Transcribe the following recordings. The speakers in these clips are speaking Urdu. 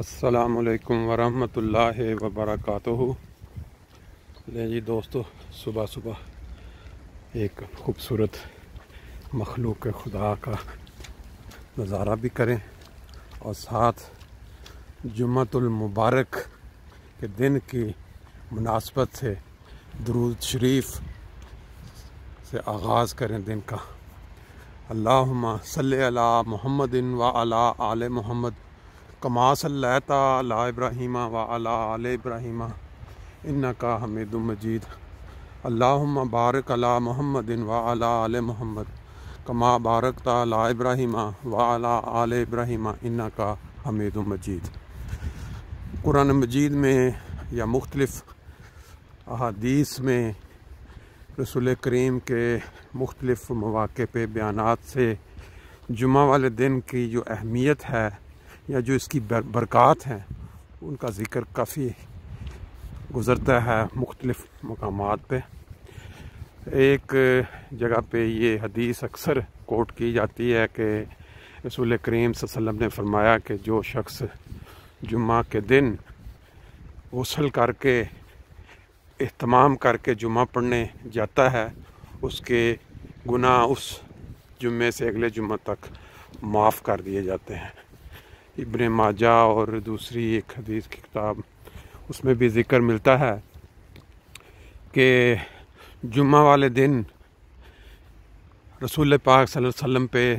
السلام علیکم ورحمۃ اللہ وبرکاتہ۔ لے جی دوستو، صبح صبح ایک خوبصورت مخلوق خدا کا نظارہ بھی کریں اور ساتھ جمعۃ المبارک کے دن کی مناسبت سے درود شریف سے آغاز کریں دن کا۔ اللہم صلی علی محمد وعلی آل محمد کما صلیت علی ابراہیم وعلی آل ابراہیم انکا حمید مجید۔ اللہم بارک علی محمد وعلی آل محمد کما بارکت علی ابراہیم وعلی آل ابراہیم انکا حمید مجید۔ قرآن مجید میں یا مختلف احادیث میں رسول کریم کے مختلف مواقع پہ بیانات سے جمعہ والے دن کی جو اہمیت ہے یا جو اس کی برکات ہیں ان کا ذکر کافی گزرتا ہے مختلف مقامات پہ۔ ایک جگہ پہ یہ حدیث اکثر کوٹ کی جاتی ہے کہ رسول کریم صلی اللہ علیہ وسلم نے فرمایا کہ جو شخص جمعہ کے دن غسل کر کے اہتمام کر کے جمعہ پڑھنے جاتا ہے اس کے گناہ اس جمعے سے اگلے جمعہ تک معاف کر دیے جاتے ہیں۔ ابن ماجہ اور دوسری ایک حدیث کی کتاب اس میں بھی ذکر ملتا ہے کہ جمعہ والے دن رسول پاک صلی اللہ علیہ وسلم پہ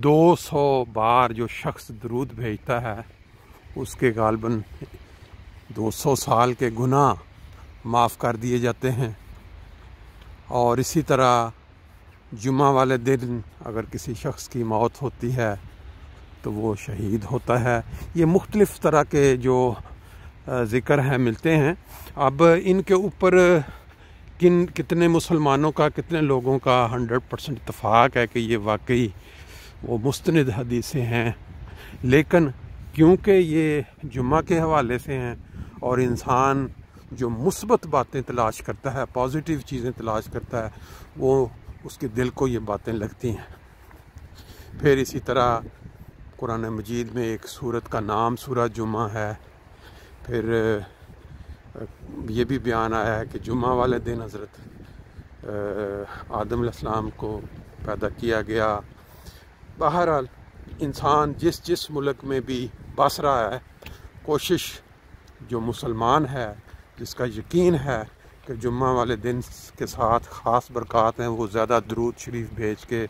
200 بار جو شخص درود بھیجتا ہے اس کے غالباً 200 سال کے گناہ معاف کر دیے جاتے ہیں۔ اور اسی طرح جمعہ والے دن اگر کسی شخص کی موت ہوتی ہے تو وہ شہید ہوتا ہے۔ یہ مختلف طرح کے جو ذکر ہیں ملتے ہیں۔ اب ان کے اوپر کتنے مسلمانوں کا کتنے لوگوں کا 100% اتفاق ہے کہ یہ واقعی وہ مستند حدیثیں ہیں، لیکن کیونکہ یہ جمعہ کے حوالے سے ہیں اور انسان جو مثبت باتیں تلاش کرتا ہے، پازیٹیو چیزیں تلاش کرتا ہے، وہ اس کے دل کو یہ باتیں لگتی ہیں۔ پھر اسی طرح قرآن مجید میں ایک سورت کا نام سورہ جمعہ ہے۔ پھر یہ بھی بیان آیا ہے کہ جمعہ والے دن حضرت آدم علیہ السلام کو پیدا کیا گیا۔ بہرحال انسان جس ملک میں بھی بس رہا ہے، کوشش جو مسلمان ہے جس کا یقین ہے کہ جمعہ والے دن کے ساتھ خاص برکات ہیں، وہ زیادہ درود شریف بھیج کے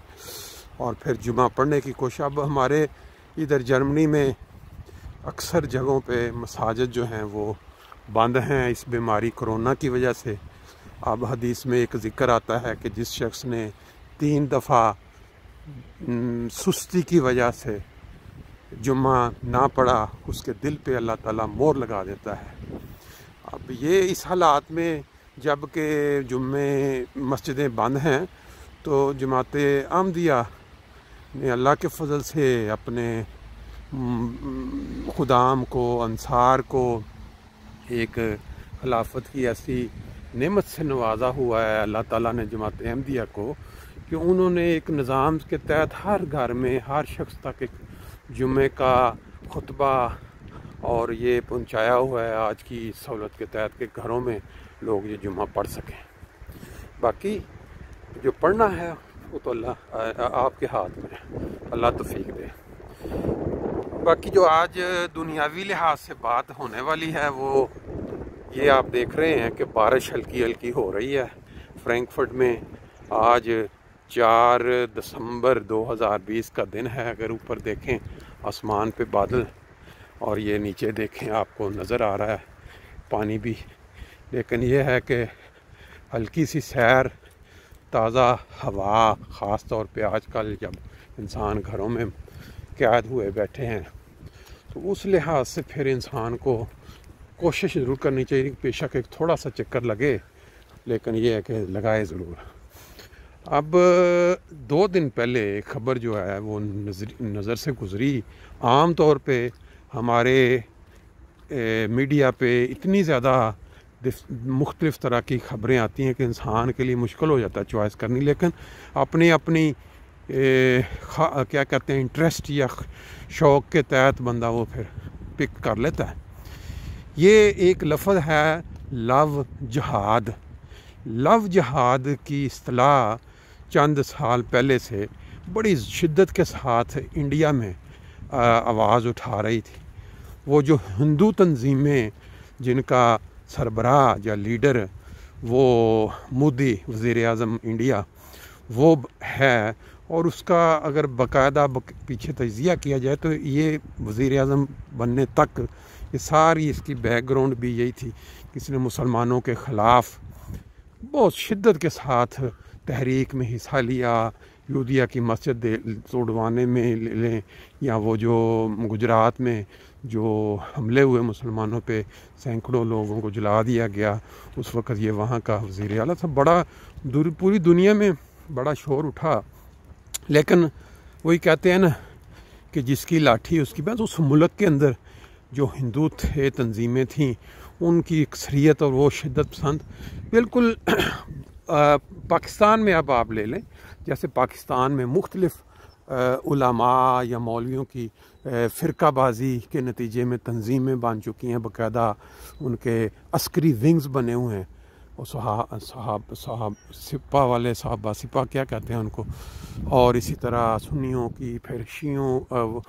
اور پھر جمعہ پڑھنے کی کوشش۔ اب ہمارے ادھر جرمنی میں اکثر جگہوں پہ مساجد جو ہیں وہ بند ہیں اس بیماری کرونا کی وجہ سے۔ اب حدیث میں ایک ذکر آتا ہے کہ جس شخص نے 3 دفعہ سستی کی وجہ سے جمعہ نہ پڑھا اس کے دل پہ اللہ تعالیٰ مہر لگا دیتا ہے۔ اب یہ اس حالات میں جب کہ جمعے مسجدیں بند ہیں تو جماعت احمدیہ نے اللہ کے فضل سے اپنے خدام کو، انصار کو ایک خلافت کی ایسی نعمت سے نوازا ہوا ہے اللہ تعالیٰ نے جماعت احمدیہ کو کہ انہوں نے ایک نظام کے تحت ہر گھر میں ہر شخص تک ایک جمعے کا خطبہ اور یہ پہنچایا ہوا ہے آج کی سہولت کے تحت کہ گھروں میں لوگ یہ جمعہ پڑھ سکیں۔ باقی جو پڑھنا ہے وہ تو اللہ آپ کے ہاتھ میں ہے، اللہ توفیق دے۔ باقی جو آج دنیاوی لحاظ سے بات ہونے والی ہے وہ یہ آپ دیکھ رہے ہیں کہ بارش ہلکی ہلکی ہو رہی ہے فرینکفرٹ میں۔ آج 4 دسمبر 2020 کا دن ہے۔ اگر اوپر دیکھیں آسمان پہ بادل اور یہ نیچے دیکھیں آپ کو نظر آ رہا ہے پانی بھی، لیکن یہ ہے کہ ہلکی سی سیر، تازہ ہوا، خاص طور پہ آج کل جب انسان گھروں میں قید ہوئے بیٹھے ہیں تو اس لحاظ سے پھر انسان کو کوشش ضرور کرنی چاہیے کہ بے شک ایک تھوڑا سا چکر لگے، لیکن یہ ہے کہ لگائے ضرور۔ اب 2 دن پہلے ایک خبر جو ہے وہ نظر سے گزری۔ عام طور پہ ہمارے میڈیا پہ اتنی زیادہ مختلف طرح کی خبریں آتی ہیں کہ انسان کے لیے مشکل ہو جاتا ہے چوائس کرنی، لیکن اپنی کیا کہتے ہیں انٹرسٹ یا شوق کے تحت بندہ وہ پھر پک کر لیتا ہے۔ یہ ایک لفظ ہے لو جہاد۔ لو جہاد کی اصطلاح چند سال پہلے سے بڑی شدت کے ساتھ انڈیا میں آواز اٹھا رہی تھی۔ وہ جو ہندو تنظیمیں جن کا سربراہ یا لیڈر وہ مودی وزیر اعظم انڈیا وہ ہے، اور اس کا اگر باقاعدہ پیچھے تجزیہ کیا جائے تو یہ وزیر اعظم بننے تک یہ ساری اس کی بیک گراؤنڈ بھی یہی تھی کہ اس نے مسلمانوں کے خلاف بہت شدت کے ساتھ تحریک میں حصہ لیا، یودھیا کی مسجد توڑوانے میں لیں، یا وہ جو گجرات میں جو حملے ہوئے مسلمانوں پہ سینکڑوں لوگوں کو جلا دیا گیا، اس وقت یہ وہاں کا وزیر اعلیٰ تھا۔ بڑا پوری دنیا میں بڑا شور اٹھا، لیکن وہی کہتے ہیں نا کہ جس کی لاٹھی اس کی بات۔ اس ملک کے اندر جو ہندو تھے، تنظیمیں تھیں، ان کی اکثریت اور وہ شدت پسند بالکل پاکستان میں اب آپ لے لیں، جیسے پاکستان میں مختلف علماء یا مولویوں کی فرقہ بازی کے نتیجے میں تنظیمیں بن چکی ہیں، باقاعدہ ان کے عسکری ونگز بنے ہوئے ہیں، اور صحاب سپاہ والے صحابہ سپاہ کیا کہتے ہیں ان کو، اور اسی طرح سنیوں کی، پھر شیعوں،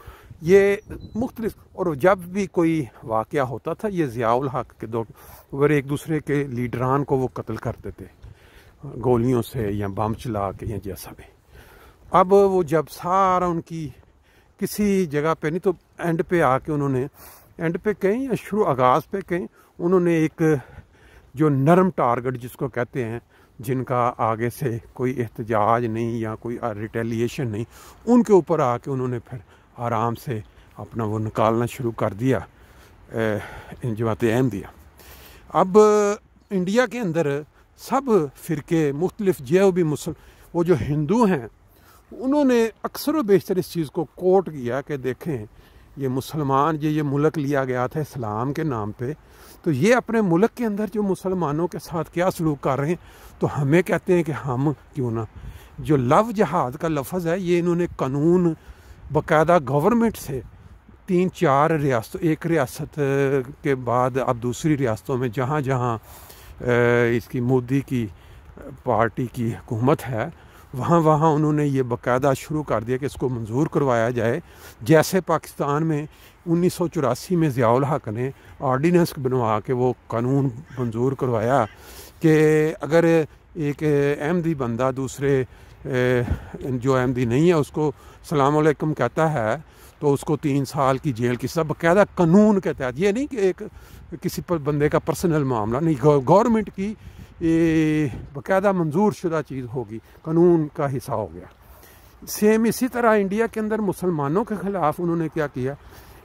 یہ مختلف۔ اور جب بھی کوئی واقعہ ہوتا تھا یہ ضیاء الحق کے دور اگر ایک دوسرے کے لیڈران کو وہ قتل کرتے تھے گولیوں سے یا بم چلا کے یا جیسا بھی۔ اب وہ جب سارا ان کی کسی جگہ پہ نہیں تو اینڈ پہ آ کے انہوں نے اینڈ پہ کہیں یا شروع آغاز پہ کہیں انہوں نے ایک جو نرم ٹارگٹ جس کو کہتے ہیں، جن کا آگے سے کوئی احتجاج نہیں یا کوئی ریٹیلیشن نہیں، ان کے اوپر آ کے انہوں نے پھر آرام سے اپنا وہ نکالنا شروع کر دیا جماعت احمدیہ۔ اب انڈیا کے اندر سب فرقے مختلف جو بھی وہ جو ہندو ہیں انہوں نے اکثر و بیشتر اس چیز کو کوٹ کیا کہ دیکھیں یہ مسلمان یہ ملک لیا گیا تھا اسلام کے نام پہ، تو یہ اپنے ملک کے اندر جو مسلمانوں کے ساتھ کیا سلوک کر رہے ہیں، تو ہمیں کہتے ہیں کہ ہم کیوں نہ۔ جو لو جہاد کا لفظ ہے یہ انہوں نے قانون باقاعدہ گورنمنٹ سے 3-4 ریاستوں، ایک ریاست کے بعد اب دوسری ریاستوں میں جہاں جہاں اس کی مودی کی پارٹی کی حکومت ہے وہاں انہوں نے یہ باقاعدہ شروع کر دیا کہ اس کو منظور کروایا جائے۔ جیسے پاکستان میں 1984 میں ضیاء الحق نے آرڈیننس بنوا کے وہ قانون منظور کروایا کہ اگر ایک احمدی بندہ دوسرے جو احمدی نہیں ہے اس کو السلام علیکم کہتا ہے تو اس کو 3 سال کی جیل کی سب باقاعدہ قانون کے تحت، یہ نہیں کہ ایک کسی پر بندے کا پرسنل معاملہ نہیں، گورنمنٹ کی باقاعدہ منظور شدہ چیز ہوگی، قانون کا حصہ ہو گیا۔ سیم اسی طرح انڈیا کے اندر مسلمانوں کے خلاف انہوں نے کیا کیا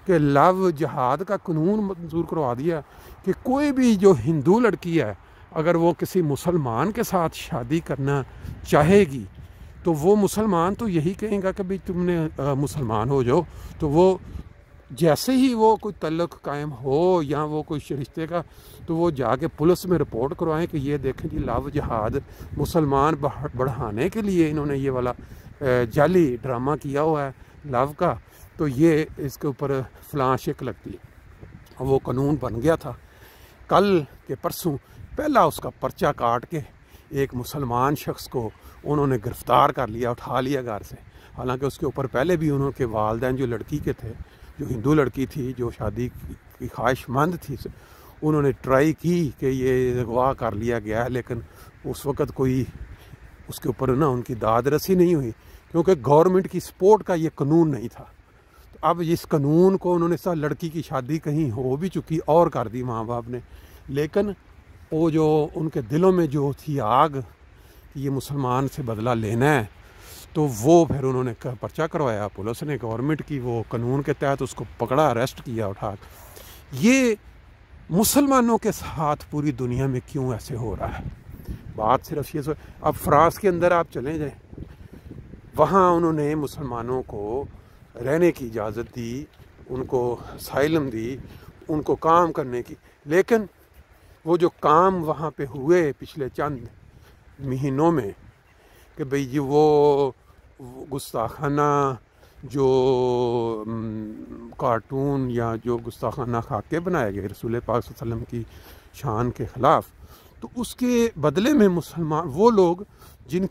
کہ لو جہاد کا قانون منظور کروا دیا کہ کوئی بھی جو ہندو لڑکی ہے اگر وہ کسی مسلمان کے ساتھ شادی کرنا چاہے گی تو وہ مسلمان تو یہی کہیں گا کہ بھئی تم نے مسلمان ہو جاؤ، تو وہ جیسے ہی وہ کوئی تعلق قائم ہو یا وہ کوئی رشتے کا تو وہ جا کے پولیس میں رپورٹ کروائیں کہ یہ دیکھیں جی لو جہاد مسلمان بڑھانے کے لیے انہوں نے یہ والا جعلی ڈرامہ کیا ہوا ہے لو کا، تو یہ اس کے اوپر فلاں شک لگتی ہے۔ وہ قانون بن گیا تھا، کل کے پرسوں پہلا اس کا پرچہ کاٹ کے ایک مسلمان شخص کو انہوں نے گرفتار کر لیا، اٹھا لیا گھر سے، حالانکہ اس کے اوپر پہلے بھی انہوں کے والدین جو لڑکی کے تھے، جو ہندو لڑکی تھی جو شادی کی خواہش مند تھی، انہوں نے ٹرائی کی کہ یہ اغوا کر لیا گیا ہے، لیکن اس وقت کوئی اس کے اوپر ان کی داد رسی نہیں ہوئی کیونکہ گورنمنٹ کی سپورٹ کا یہ قانون نہیں تھا۔ تو اب اس قانون کو انہوں نے لڑکی کی شادی کہیں ہو بھی چکی اور کر دی ماں باپ نے، لیکن وہ جو ان کے دلوں میں جو تھی آگ کہ یہ مسلمان سے بدلہ لینا ہے، تو وہ پھر انہوں نے پرچہ کروایا، پولیس نے گورنمنٹ کی وہ قانون کے تحت اس کو پکڑا، اریسٹ کیا اٹھا۔ یہ مسلمانوں کے ساتھ پوری دنیا میں کیوں ایسے ہو رہا ہے؟ بات صرف یہ اب فرانس کے اندر آپ چلیں جائیں، وہاں انہوں نے مسلمانوں کو رہنے کی اجازت دی، ان کو اسائلم دی، ان کو کام کرنے کی، لیکن وہ جو کام وہاں پہ ہوئے پچھلے چند مہینوں میں کہ بھئی جی وہ گستاخانہ جو کارٹون یا جو گستاخانہ خاکے بنائے گئے رسول پاک صلی اللہ علیہ وسلم کی شان کے خلاف، تو اس کے بدلے میں مسلمان وہ لوگ جن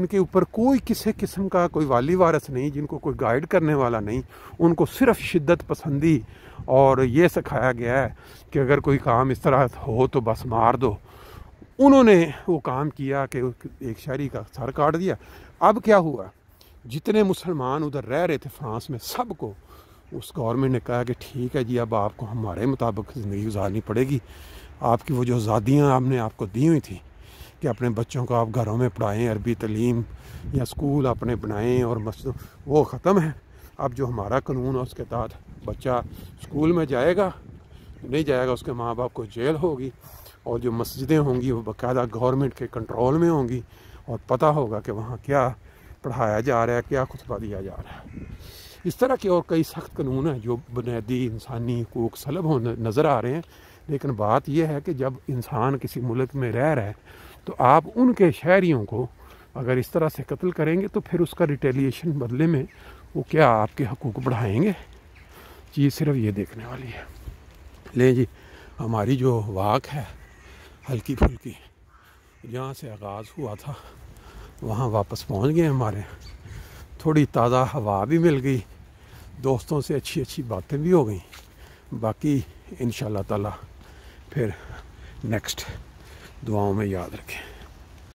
کے اوپر کوئی کسی قسم کا کوئی والی وارث نہیں، جن کو کوئی گائیڈ کرنے والا نہیں، ان کو صرف شدت پسندی اور یہ سکھایا گیا ہے کہ اگر کوئی کام اس طرح ہو تو بس مار دو، انہوں نے وہ کام کیا کہ ایک شہری کا سر کاٹ دیا۔ اب کیا ہوا، جتنے مسلمان ادھر رہ رہے تھے فرانس میں، سب کو اس گورنمنٹ نے کہا کہ ٹھیک ہے جی، اب آپ کو ہمارے مطابق زندگی گزارنی پڑے گی، آپ کی وہ جو آزادیاں ہم نے آپ کو دی ہوئی تھیں کہ اپنے بچوں کو آپ گھروں میں پڑھائیں، عربی تعلیم یا اسکول اپنے بنائیں اور مسجد، وہ ختم ہے۔ اب جو ہمارا قانون ہے اس کے تحت بچہ اسکول میں جائے گا، نہیں جائے گا اس کے ماں باپ کو جیل ہوگی، اور جو مسجدیں ہوں گی وہ باقاعدہ گورنمنٹ کے کنٹرول میں ہوں گی، اور پتہ ہوگا کہ وہاں کیا پڑھایا جا رہا ہے، کیا خطبہ دیا جا رہا ہے۔ اس طرح کے اور کئی سخت قانون ہیں جو بنیادی انسانی حقوق سلب ہونے نظر آ رہے ہیں، لیکن بات یہ ہے کہ جب انسان کسی ملک میں رہ رہا ہے تو آپ ان کے شہریوں کو اگر اس طرح سے قتل کریں گے تو پھر اس کا ریٹیلیشن بدلے میں وہ کیا آپ کے حقوق بڑھائیں گے؟ چیز صرف یہ دیکھنے والی ہے۔ لیں جی، ہماری جو واک ہے ہلکی پھلکی جہاں سے آغاز ہوا تھا وہاں واپس پہنچ گئے ہمارے، تھوڑی تازہ ہوا بھی مل گئی، دوستوں سے اچھی اچھی باتیں بھی ہو گئیں، باقی انشاءاللہ تعالی پھر نیکسٹ دعاؤں میں یاد رکھیں۔